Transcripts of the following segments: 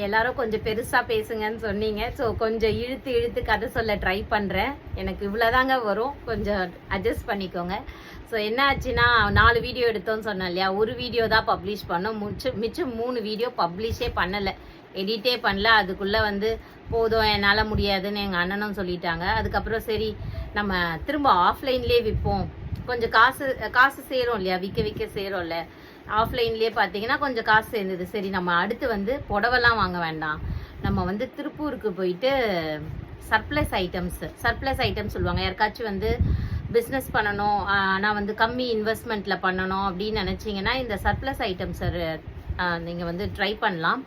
எல்லாரும் கொஞ்சம் பெருசா பேசுங்கன்னு சொன்னீங்க. ஸோ கொஞ்சம் இழுத்து இழுத்து கதை சொல்ல ட்ரை பண்றேன். எனக்கு இவ்வளோதாங்க வரும், கொஞ்சம் அட்ஜஸ்ட் பண்ணிக்கோங்க. ஸோ என்ன ஆச்சுன்னா 4 வீடியோ எடுத்தோன்னு சொன்னேன் இல்லையா, ஒரு வீடியோ தான் பப்ளிஷ் பண்ணோம். மிச்சம் 3 வீடியோ பப்ளிஷே பண்ணலை, எடிட்டே பண்ணல. அதுக்குள்ளே வந்து போதும் என்னால் முடியாதுன்னு எங்கள் அண்ணனும் சொல்லிட்டாங்க. அதுக்கப்புறம் சரி நம்ம திரும்ப ஆஃப்லைன்லேயே விற்போம், கொஞ்சம் காசு சேரும் இல்லையா, விற்க சேரும்ல. ஆஃப்லைன்லேயே பார்த்தீங்கன்னா கொஞ்சம் காசு சேர்ந்தது. சரி நம்ம அடுத்து வந்து புடவைலாம் வாங்க வேண்டாம், நம்ம வந்து திருப்பூருக்கு போயிட்டு சர்ப்ளஸ் ஐட்டம்ஸ் சொல்லுவாங்க. யாருக்காச்சும் வந்து பிஸ்னஸ் பண்ணணும், ஆனால் வந்து கம்மி இன்வெஸ்ட்மெண்ட்டில் பண்ணணும் அப்படின்னு நினச்சிங்கன்னா இந்த சர்ப்ளஸ் ஐட்டம்ஸை நீங்கள் வந்து ட்ரை பண்ணலாம்.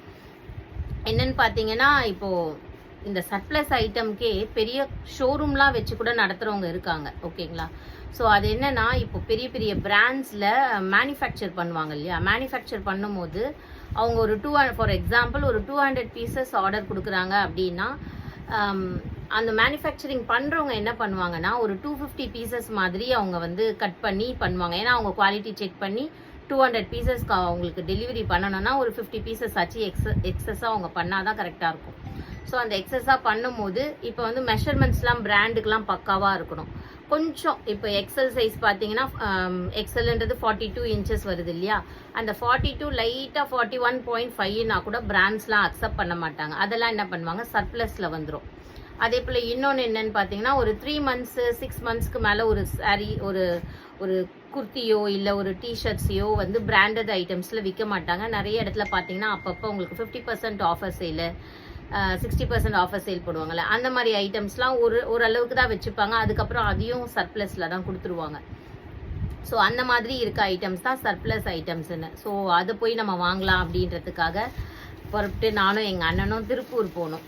என்னன்னு பார்த்தீங்கன்னா இப்போது இந்த சர்ப்ளஸ் ஐட்டம்க்கே பெரிய ஷோரூம்லாம் வச்சு கூட நடத்துகிறவங்க இருக்காங்க, ஓகேங்களா. ஸோ அது என்னன்னா இப்போ பெரிய பெரிய பிராண்ட்ஸில் மேனுஃபேக்சர் பண்ணுவாங்க இல்லையா, மேனுஃபேக்சர் பண்ணும்போது அவங்க ஒரு ஃபார் எக்ஸாம்பிள் ஒரு 200 பீசஸ் ஆர்டர் கொடுக்குறாங்க அப்படின்னா அந்த மேனுஃபேக்சரிங் பண்ணுறவங்க என்ன பண்ணுவாங்கன்னா ஒரு 250 பீசஸ் மாதிரி அவங்க வந்து கட் பண்ணி பண்ணுவாங்க. ஏன்னா அவங்க குவாலிட்டி செக் பண்ணி 200 பீசஸ்க்கு அவங்களுக்கு டெலிவரி பண்ணணும்னா ஒரு 50 பீசஸ் ஆச்சு எக்ஸஸாக அவங்க பண்ணால் தான் கரெக்டாக இருக்கும். ஸோ அந்த எக்ஸஸாக பண்ணும்போது இப்போ வந்து மெஷர்மெண்ட்ஸ்லாம் பிராண்டுக்கெலாம் பக்காவாக இருக்கணும். கொஞ்சம் இப்போ எக்ஸல் சைஸ் பார்த்தீங்கன்னா எக்ஸல்ன்றது 42 இன்ச்சஸ் வருது இல்லையா, அந்த 42 லைட்டாக 41.5னா கூட பிராண்ட்ஸ்லாம் அக்செப்ட் பண்ண மாட்டாங்க. அதெல்லாம் என்ன பண்ணுவாங்க, சர்ப்ளஸில் வந்துடும். அதே போல் இன்னொன்று என்னன்னு பார்த்தீங்கன்னா ஒரு 3 மந்த்ஸு 6 மந்த்ஸ்க்கு மேலே ஒரு சாரீ ஒரு குர்த்தியோ இல்லை ஒரு டிஷர்ட்ஸையோ வந்து பிராண்டட் ஐட்டம்ஸில் விற்க மாட்டாங்க. நிறைய இடத்துல பார்த்தீங்கன்னா அப்பப்போ உங்களுக்கு 50% ஆஃபர் சேலு 60% ஆஃபர் சேல் போடுவாங்கள்ல, அந்த மாதிரி ஐட்டம்ஸ்லாம் ஓரளவுக்கு தான் வச்சுப்பாங்க. அதுக்கப்புறம் அதையும் சர்ப்ளஸில் தான் கொடுத்துருவாங்க. ஸோ அந்த மாதிரி இருக்க ஐட்டம்ஸ் தான் சர்ப்ளஸ் ஐட்டம்ஸ்ன்னு. ஸோ அதை போய் நம்ம வாங்கலாம் அப்படின்றதுக்காக புறப்பட்டு நானும் எங்கள் அண்ணனும் திருப்பூர் போனோம்.